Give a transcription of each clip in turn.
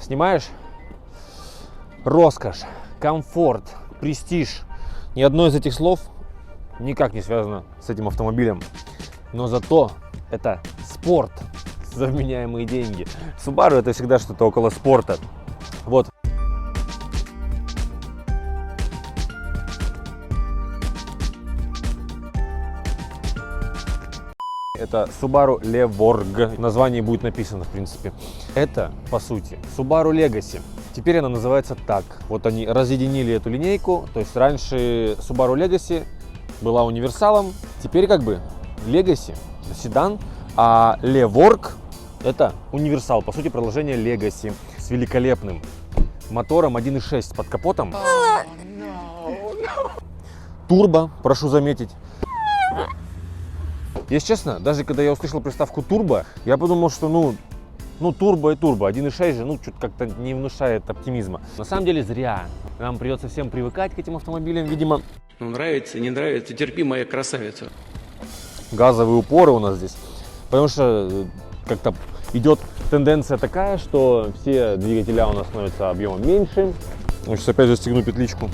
Снимаешь? Роскошь, комфорт, престиж. Ни одно из этих слов никак не связано с этим автомобилем. Но зато это спорт за вменяемые деньги. Subaru это всегда что-то около спорта. Вот. Это Subaru Levorg. В названии будет написано, в принципе. Это, по сути, Subaru Legacy. Теперь она называется так. Вот они разъединили эту линейку. То есть раньше Subaru Legacy была универсалом. Теперь как бы Legacy седан, а Levorg это универсал. По сути, продолжение Legacy с великолепным мотором 1.6 под капотом. Турбо, прошу заметить. Если честно, даже когда я услышал приставку турбо, я подумал, что ну турбо и турбо, 1.6 же, ну что-то как-то не внушает оптимизма. На самом деле зря. Нам придется всем привыкать к этим автомобилям, видимо. Ну нравится, не нравится, терпи, моя красавица. Газовые упоры у нас здесь, потому что как-то идет тенденция такая, что все двигателя у нас становятся объемом меньше. Сейчас опять застегну петличку.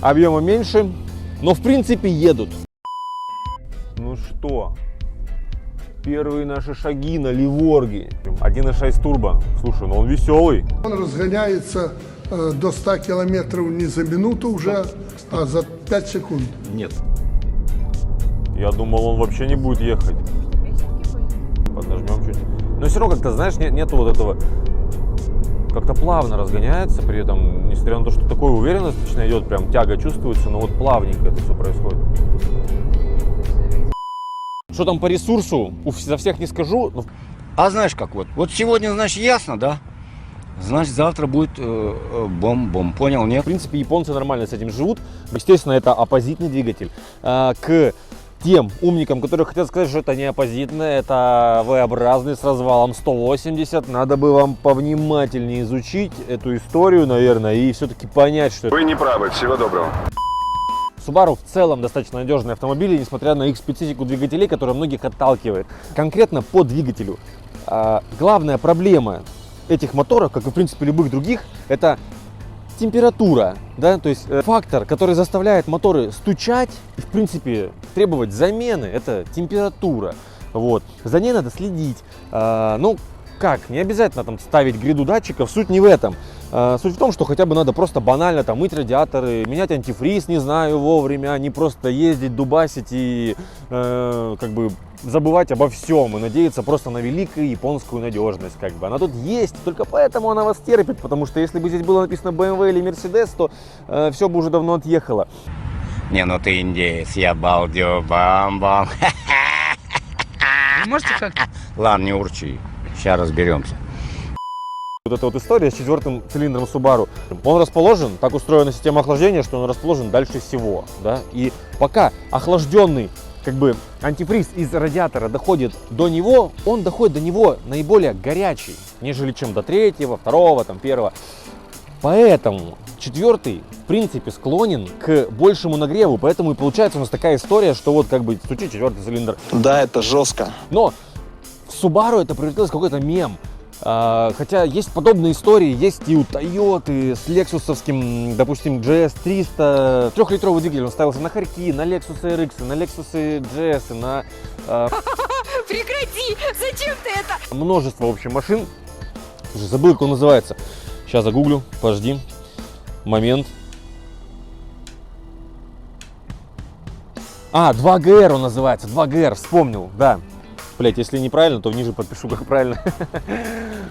Объемом меньше, но в принципе едут. Ну что, первые наши шаги на Ливорге. 1.6 турбо. Слушай, ну он веселый. Он разгоняется до 100 километров не за минуту уже, а за 5 секунд. Нет. Я думал, он вообще не будет ехать. Поднажмем чуть. Но все равно как-то, знаешь, нету вот этого. Как-то плавно разгоняется, при этом, несмотря на то, что такой уверенность точно идет, прям тяга чувствуется, но вот плавненько это все происходит. Что там по ресурсу, за всех не скажу. Но... А знаешь как вот сегодня, значит, ясно, да? Значит, завтра будет бом-бом. Понял, нет? В принципе, японцы нормально с этим живут. Естественно, это оппозитный двигатель. К тем умникам, которые хотят сказать, что это не оппозитное, это V-образный с развалом 180, надо бы вам повнимательнее изучить эту историю, наверное, и все-таки понять, что... Вы не правы. Всего доброго. Subaru в целом достаточно надежный автомобиль, несмотря на их специфику двигателей, которая многих отталкивает. Конкретно по двигателю. Главная проблема этих моторов, как и в принципе любых других, это температура, да, то есть фактор, который заставляет моторы стучать и в принципе требовать замены, это температура. Вот. За ней надо следить. Ну, как, не обязательно там ставить гряду датчиков, суть не в этом. Суть в том, что хотя бы надо просто банально там мыть радиаторы, менять антифриз, не знаю, вовремя, а не просто ездить, дубасить и как бы забывать обо всем и надеяться просто на великую японскую надежность. Как бы. Она тут есть, только поэтому она вас терпит, потому что если бы здесь было написано BMW или Mercedes, то все бы уже давно отъехало. Не, ну ты индеец, я балдю, бам-бам. Можете как-то? Ладно, не урчи, сейчас разберемся. Вот эта вот история с 4-м цилиндром Subaru. Он расположен, так устроена система охлаждения, что он расположен дальше всего. Да? И пока охлажденный как бы антифриз из радиатора доходит до него, он доходит до него наиболее горячий, нежели чем до 3-го, 2-го, там, 1-го. Поэтому 4-й в принципе склонен к большему нагреву, поэтому и получается у нас такая история, что вот как бы стучит 4-й цилиндр. Да, это жестко. Но в Subaru это превратилось в какой-то мем. Хотя есть подобные истории, есть и у Toyota с лексусовским, допустим, GS300. 3-литровый двигатель, он ставился на Харьки, на Lexus RX, на Lexus GS, на... Прекрати! Зачем ты это? Множество, в общем, машин. Слушай, забыл, как он называется. Сейчас загуглю, подожди. Момент. 2GR он называется, 2GR, вспомнил, да. Блять, если неправильно, то ниже подпишу, как правильно.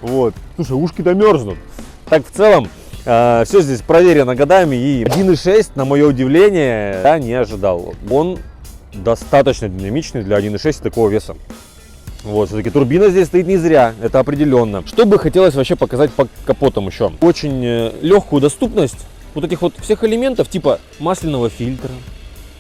Вот. Слушай, ушки-то мерзнут. Так, в целом, все здесь проверено годами. И 1.6, на мое удивление, я не ожидал. Он достаточно динамичный для 1.6 такого веса. Вот, все-таки турбина здесь стоит не зря, это определенно. Что бы хотелось вообще показать по капотам еще? Очень легкую доступность вот этих вот всех элементов, типа масляного фильтра.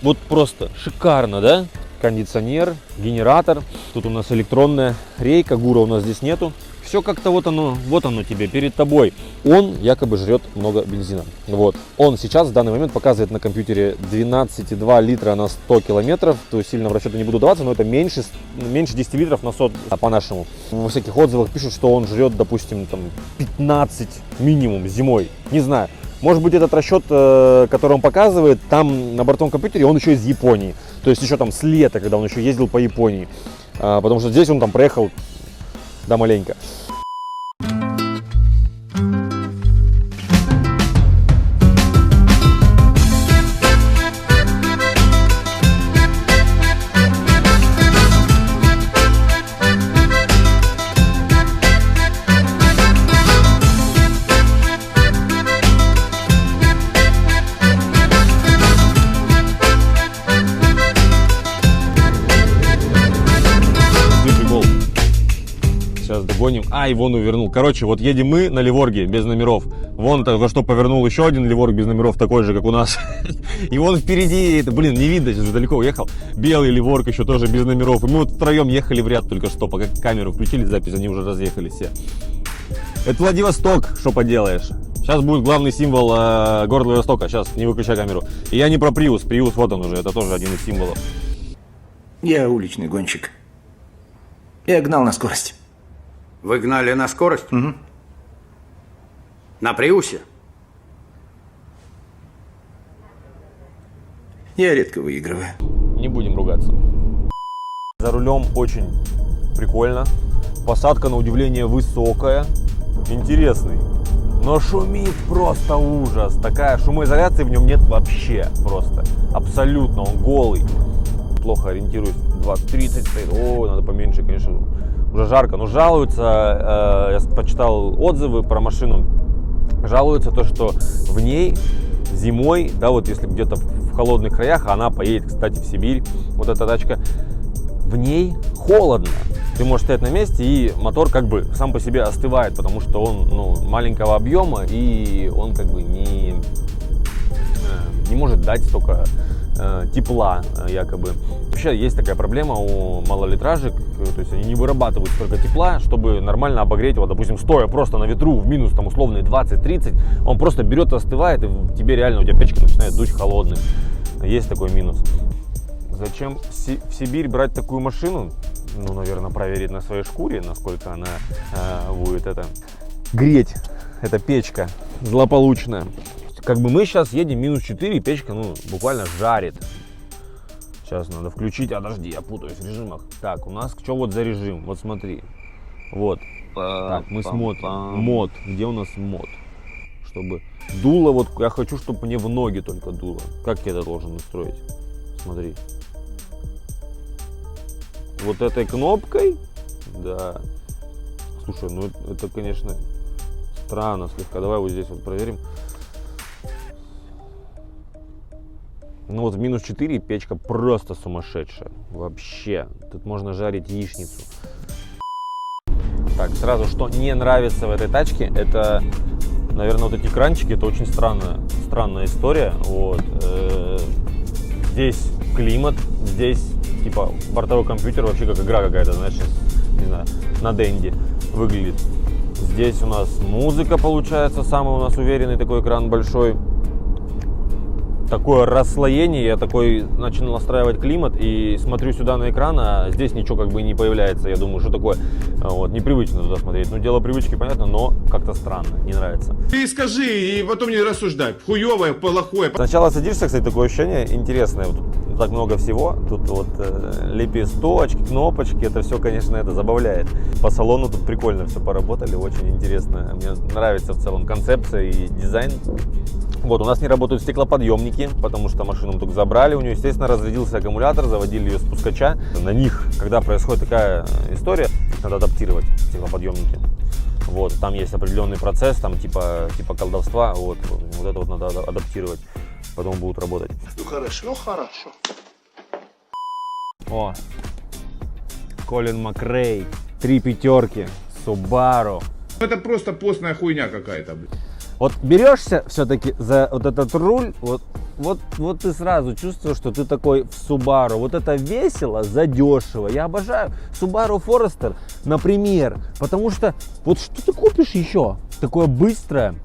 Вот просто шикарно, да? Кондиционер, генератор. Тут у нас электронная рейка, гура у нас здесь нету. все как-то вот оно тебе перед тобой. Он якобы жрет много бензина. Вот. Он сейчас в данный момент показывает на компьютере 12,2 литра на 100 километров. То есть сильно в расчеты не буду даваться, но это меньше 10 литров на 100 по-нашему. Во всяких отзывах пишут, что он жрет, допустим, там 15 минимум зимой. Не знаю. Может быть, этот расчет, который он показывает, там на бортовом компьютере, он еще из Японии. То есть еще там с лета, когда он еще ездил по Японии. Потому что здесь он там проехал, да, маленько. Сейчас догоним. Ай, вон увернул. Короче, вот едем мы на Ливорге без номеров. Вон только что повернул еще один Ливорг без номеров, такой же, как у нас. И вон впереди, это, блин, не видно, сейчас уже далеко уехал. Белый Ливорг еще тоже без номеров. И мы вот втроем ехали в ряд только что, пока камеру включили, запись, они уже разъехались все. Это Владивосток, что поделаешь. Сейчас будет главный символ города Владивостока. Сейчас, не выключай камеру. И я не про Приус. Приус вот он уже, это тоже один из символов. Я уличный гонщик. Я гнал на скорость. Вы гнали на скорость? Угу. На Приусе? Я редко выигрываю. Не будем ругаться. За рулем очень прикольно. Посадка, на удивление, высокая. Интересный. Но шумит просто ужас. Такая шумоизоляции в нем нет вообще просто. Абсолютно. Он голый. Плохо ориентируюсь. 20-30 стоит. О, надо поменьше, конечно. Уже жарко. Но жалуются, я почитал отзывы про машину. Жалуются то, что в ней зимой, да, вот если где-то в холодных краях, она поедет, кстати, в Сибирь, вот эта тачка, в ней холодно. Ты можешь стоять на месте, и мотор как бы сам по себе остывает, потому что он маленького объема, и он как бы не может дать столько тепла, якобы. Вообще есть такая проблема у малолитражек, то есть они не вырабатывают столько тепла, чтобы нормально обогреть его, допустим, стоя просто на ветру в минус там условные 20-30, он просто берет и остывает, и тебе реально, у тебя печка начинает дуть холодным. Есть такой минус. Зачем в Сибирь брать такую машину? Ну, наверное, проверить на своей шкуре, насколько она будет греть, эта печка злополучная. Как бы мы сейчас едем минус 4, печка, буквально жарит. Сейчас надо включить, подожди, я путаюсь в режимах. Так, у нас что вот за режим? Вот смотри. Вот. Так, мы смотрим. Мод. Где у нас мод? Чтобы дуло, вот я хочу, чтобы мне в ноги только дуло. Как я это должен настроить? Смотри. Вот этой кнопкой? Да. Слушай, это, конечно, странно слегка. Давай вот здесь вот проверим. Вот в минус 4 печка просто сумасшедшая. Вообще. Тут можно жарить яичницу. Так, сразу, что не нравится в этой тачке, это, наверное, вот эти кранчики. Это очень странная история. Вот. Здесь климат, здесь типа бортовой компьютер, вообще как игра какая-то, знаешь, не знаю, на Денди выглядит. Здесь у нас музыка получается, самый у нас уверенный такой экран большой. Такое расслоение, я такой начал настраивать климат и смотрю сюда на экран, а здесь ничего как бы не появляется. Я думаю, что такое, вот, непривычно туда смотреть. Ну, дело привычки, понятно, но как-то странно, не нравится. Ты скажи и потом не рассуждай, хуёвое, плохое. Сначала садишься, кстати, такое ощущение интересное, вот, так много всего, тут вот лепесточки, кнопочки, это все, конечно, это забавляет. По салону тут прикольно все поработали, очень интересно, мне нравится в целом концепция и дизайн. Вот, у нас не работают стеклоподъемники, потому что машину мы только забрали, у нее, естественно, разрядился аккумулятор, заводили ее с пускача. На них, когда происходит такая история, их надо адаптировать, стеклоподъемники. Вот, там есть определенный процесс, там типа колдовства, вот это вот надо адаптировать, потом будут работать. Ну хорошо, хорошо. О, Колин Макрей, 3 пятерки, Subaru. Это просто постная хуйня какая-то, блин. Вот берешься все-таки за вот этот руль, вот вот ты сразу чувствуешь, что ты такой в Subaru. Вот это весело, задешево. Я обожаю Subaru Forester, например, потому что вот что ты купишь еще такое быстрое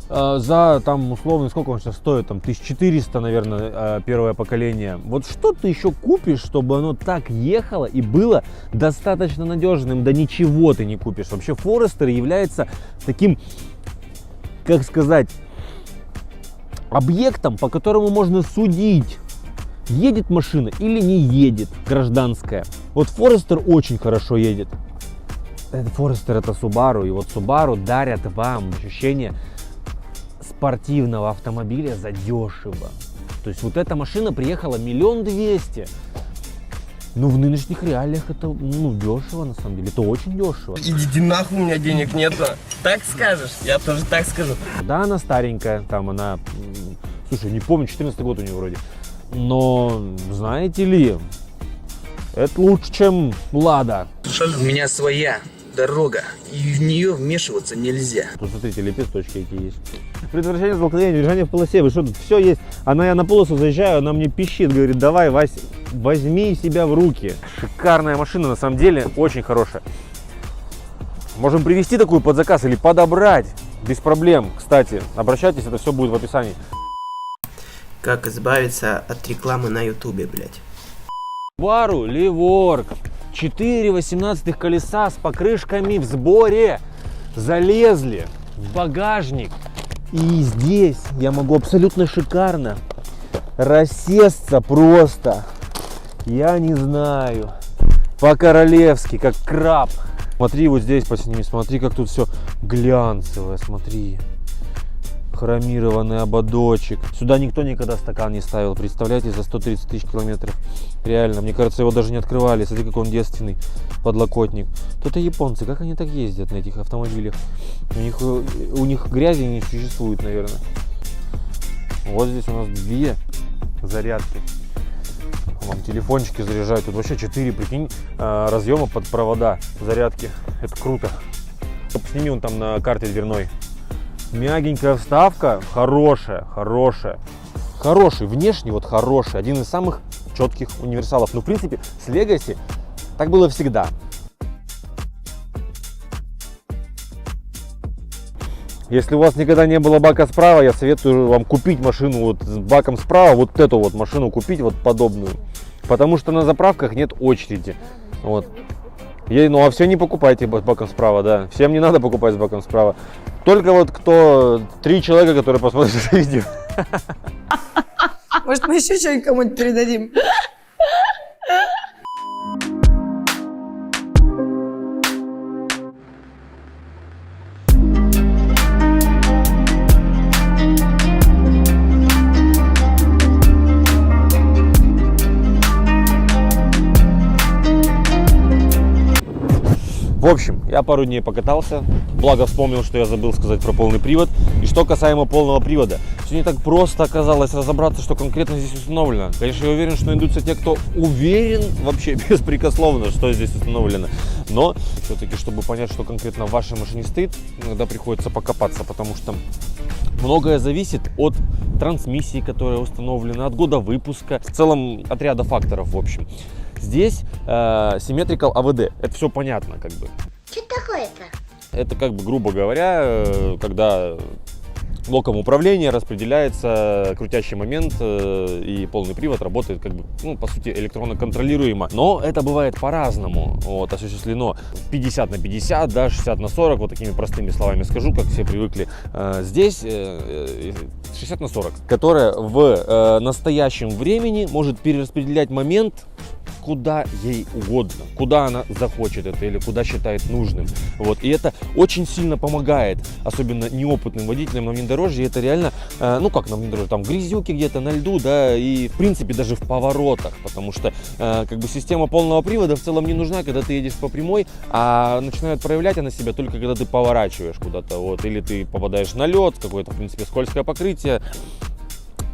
за там условно, сколько он сейчас стоит, там 1400, наверное, первое поколение. Вот что ты еще купишь, чтобы оно так ехало и было достаточно надежным? Да ничего ты не купишь. Вообще Forester является таким, как сказать, объектом, по которому можно судить, едет машина или не едет, гражданская. Вот Forester очень хорошо едет. Forester это Subaru, и вот Subaru дарят вам ощущение спортивного автомобиля задешево. То есть вот эта машина приехала 1 200 000. Ну в нынешних реалиях это дешево на самом деле, это очень дешево. Иди нахуй, у меня денег нету. Так скажешь? Я тоже так скажу. Да, она старенькая, там она, слушай, не помню, 14 год у нее вроде. Но, знаете ли, это лучше, чем Лада. У меня своя дорога, и в нее вмешиваться нельзя. Тут, смотрите, лепесточки какие есть. Предотвращение столкновения, движение в полосе, вы что, тут все есть. Я на полосу заезжаю, она мне пищит, говорит, давай, Вась, возьми себя в руки. Шикарная машина, на самом деле, очень хорошая. Можем привезти такую под заказ или подобрать, без проблем. Кстати, обращайтесь, это все будет в описании. Как избавиться от рекламы на ютубе, блядь? Subaru Levorg. 4 18 колеса с покрышками в сборе. Залезли в багажник. И здесь я могу абсолютно шикарно рассесться просто. Я не знаю. По-королевски, как краб. Смотри, вот здесь посними, смотри, как тут все глянцевое, смотри. Хромированный ободочек. Сюда никто никогда стакан не ставил, представляете, за 130 000 километров. Реально, мне кажется, его даже не открывали. Смотри, какой он девственный подлокотник. То-то японцы, как они так ездят на этих автомобилях? У них грязи не существует, наверное. Вот здесь у нас 2 зарядки. Вам телефончики заряжают. Тут вообще 4, прикинь, разъема под провода зарядки. Это круто. Сними он там на карте дверной. Мягенькая вставка, хорошая. Хороший, внешне вот хороший. Один из самых четких универсалов. Ну, в принципе, с Legacy так было всегда. Если у вас никогда не было бака справа, я советую вам купить машину вот с баком справа, вот эту вот машину купить, вот подобную. Потому что на заправках нет очереди. Вот. Ну а все не покупайте с баком справа, да. Всем не надо покупать с баком справа. Только вот 3 человека, которые посмотрят это видео. Может, мы еще что-нибудь кому-нибудь передадим? В общем, я пару дней покатался, благо вспомнил, что я забыл сказать про полный привод. И что касаемо полного привода, все не так просто оказалось разобраться, что конкретно здесь установлено. Конечно, я уверен, что найдутся те, кто уверен вообще беспрекословно, что здесь установлено. Но все-таки, чтобы понять, что конкретно в вашей машине стоит, иногда приходится покопаться, потому что многое зависит от трансмиссии, которая установлена, от года выпуска, в целом от ряда факторов, в общем. Здесь Symmetrical AVD, это все понятно, как бы. Что такое-то? Это, как бы, грубо говоря, когда блоком управления распределяется крутящий момент, и полный привод работает, как бы, ну, по сути, электронно контролируемо. Но это бывает по-разному, вот, осуществлено 50 на 50, да, 60 на 40, вот такими простыми словами скажу, как все привыкли. Здесь 60 на 40, которая в настоящем времени может перераспределять момент куда ей угодно, куда она захочет это или куда считает нужным. Вот. И это очень сильно помогает, особенно неопытным водителям на внедорожье. Это реально, ну как на внедорожье, там грязюки где-то на льду, да, и в принципе даже в поворотах, потому что как бы система полного привода в целом не нужна, когда ты едешь по прямой, а начинает проявлять она себя только когда ты поворачиваешь куда-то, вот, или ты попадаешь на лед, какое-то, в принципе, скользкое покрытие.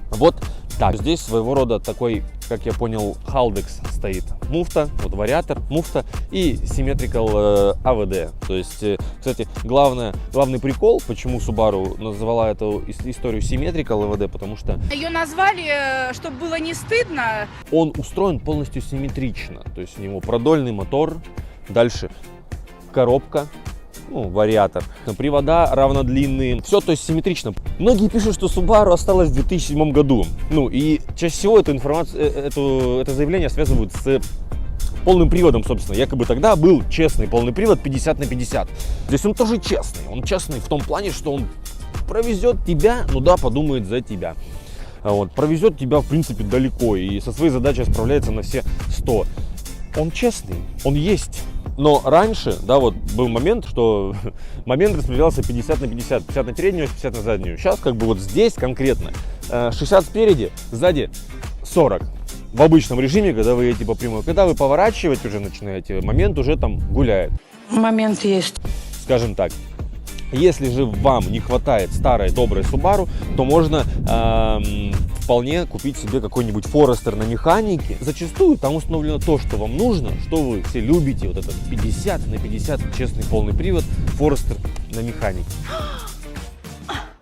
Вот Так, здесь своего рода такой, как я понял, халдекс стоит. Муфта, вот вариатор, муфта и symmetrical AVD. То есть, кстати, главный прикол, почему Subaru назвала эту историю symmetrical AVD, потому что Ее назвали, чтобы было не стыдно. он устроен полностью симметрично. То есть у него продольный мотор, дальше коробка, ну, вариатор, привода равнодлинные, все то есть симметрично. Многие пишут, что Subaru осталась в 2007 году. Ну и чаще всего эту информацию, это заявление связывают с полным приводом, собственно. Якобы тогда был честный полный привод 50/50. Здесь он тоже честный. Он честный в том плане, что он провезет тебя, ну да, подумает за тебя. Вот, провезет тебя, в принципе, далеко и со своей задачей справляется на все 100. Он честный, он есть. Но раньше, да, вот был момент, что момент распределялся 50/50, 50 на переднюю, 50 на заднюю. Сейчас как бы вот здесь конкретно 60 спереди, сзади 40. В обычном режиме, когда вы едете по прямой, когда вы поворачивать уже начинаете, момент уже там гуляет. Момент есть. Скажем так. Если же вам не хватает старой доброй Subaru, то можно вполне купить себе какой-нибудь Forester на механике. Зачастую там установлено то, что вам нужно, что вы все любите. Вот этот 50/50 честный полный привод Forester на механике.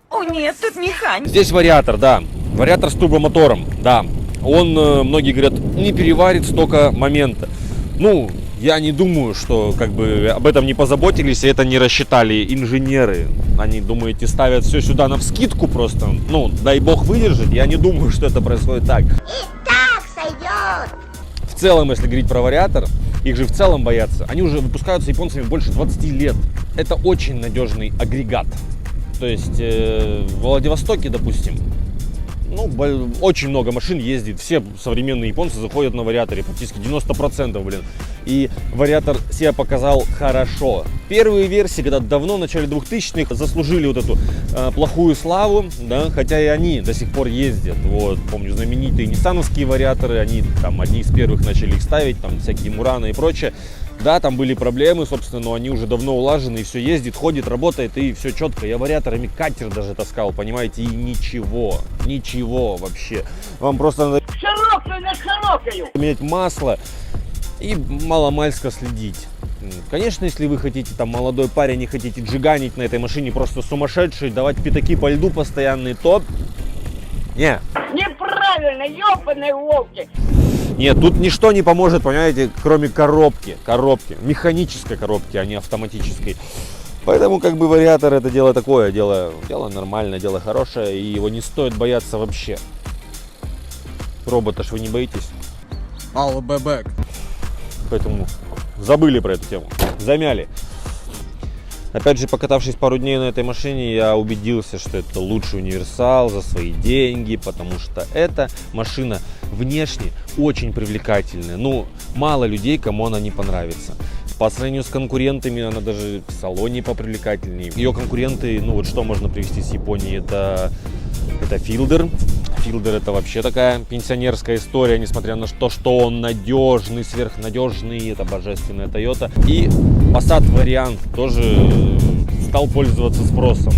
О нет, тут механик. Здесь вариатор, да. Вариатор с турбомотором, да. Он, многие говорят, не переварит столько момента. Ну, я не думаю, что как бы об этом не позаботились и это не рассчитали инженеры. Они, думаете, ставят все сюда навскидку просто. Ну, дай бог выдержит. Я не думаю, что это происходит так. И так сойдет. В целом, если говорить про вариатор, их же в целом боятся. Они уже выпускаются японцами больше 20 лет. Это очень надежный агрегат. То есть в Владивостоке, допустим, ну, очень много машин ездит, все современные японцы заходят на вариаторе, практически 90%, блин. И вариатор себя показал хорошо. Первые версии, когда давно, в начале 2000-х, заслужили вот эту плохую славу, да, хотя и они до сих пор ездят. Вот, помню, знаменитые ниссановские вариаторы, они там одни из первых начали их ставить, там всякие Мураны и прочее. Да, там были проблемы, собственно, но они уже давно улажены, и все ездит, ходит, работает, и все четко. Я вариаторами катер даже таскал, понимаете, и ничего вообще. Вам просто надо менять масло и маломальски следить. Конечно, если вы хотите, там, молодой парень, не хотите джиганить на этой машине, просто сумасшедший, давать пятаки по льду постоянные, то... Не. Неправильно, ёбаные волки. Нет, тут ничто не поможет, понимаете, кроме коробки, механической коробки, а не автоматической. Поэтому как бы вариатор это дело такое, дело нормальное, дело хорошее, и его не стоит бояться вообще. Робота ж вы не боитесь? Поэтому забыли про эту тему, замяли. Опять же, покатавшись пару дней на этой машине, я убедился, что это лучший универсал за свои деньги, потому что эта машина внешне очень привлекательная. Ну, мало людей, кому она не понравится. По сравнению с конкурентами, она даже в салоне попривлекательнее. Ее конкуренты, ну вот что можно привести с Японии, это Fielder. Fielder это вообще такая пенсионерская история, несмотря на то, что он надежный, сверхнадежный, это божественная Toyota. И Passat вариант тоже стал пользоваться спросом.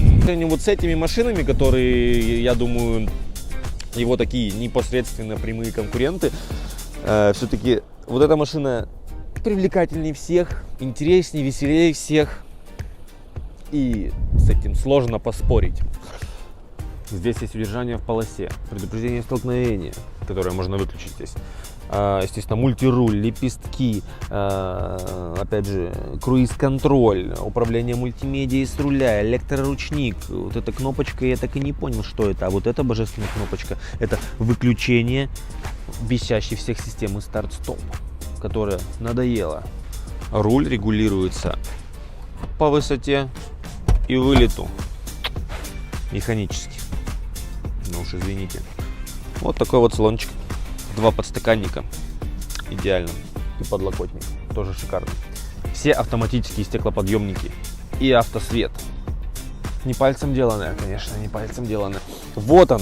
Вот с этими машинами, которые, я думаю, его такие непосредственно прямые конкуренты, все-таки вот эта машина привлекательнее всех, интереснее, веселее всех. И с этим сложно поспорить. Здесь есть удержание в полосе, предупреждение столкновения, которое можно выключить здесь. Естественно, мультируль, лепестки, опять же, круиз-контроль, управление мультимедией с руля, электроручник. Вот эта кнопочка, я так и не понял, что это. А вот эта божественная кнопочка, это выключение висящей всех системы старт-стоп, которая надоела. Руль регулируется по высоте и вылету механически. Ну уж извините. Вот такой вот салончик. 2 подстаканника. Идеально. И подлокотник. Тоже шикарно. Все автоматические стеклоподъемники. И автосвет. Не пальцем деланное, конечно, не пальцем деланное. Вот он.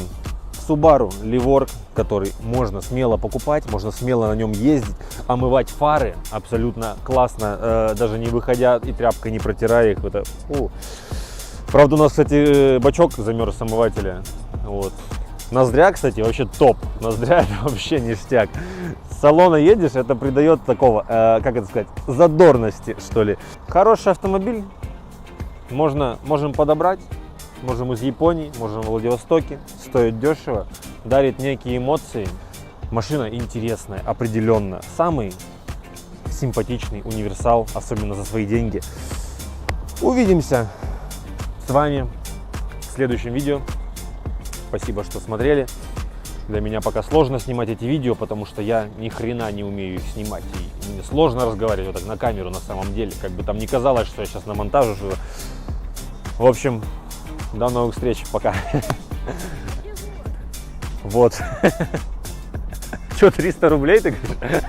Subaru Levorg, который можно смело покупать, можно смело на нем ездить, омывать фары абсолютно классно, даже не выходя и тряпкой не протирая их. Правда, у нас, кстати, бачок замерз омывателя. Вот. Ноздря, кстати, вообще топ. Ноздря это вообще ништяк. С салона едешь, это придает такого, как это сказать, задорности, что ли. Хороший автомобиль. Можем подобрать. Можем из Японии, можем в Владивостоке. Стоит дешево. Дарит некие эмоции. Машина интересная, определенно. Самый симпатичный универсал, особенно за свои деньги. Увидимся с вами в следующем видео. Спасибо, что смотрели. Для меня пока сложно снимать эти видео, потому что я ни хрена не умею их снимать. И мне сложно разговаривать вот так на камеру на самом деле. Как бы там ни казалось, что я сейчас на монтаже что-то. В общем, до новых встреч. Пока. Вот. Что, 300 рублей ты говоришь?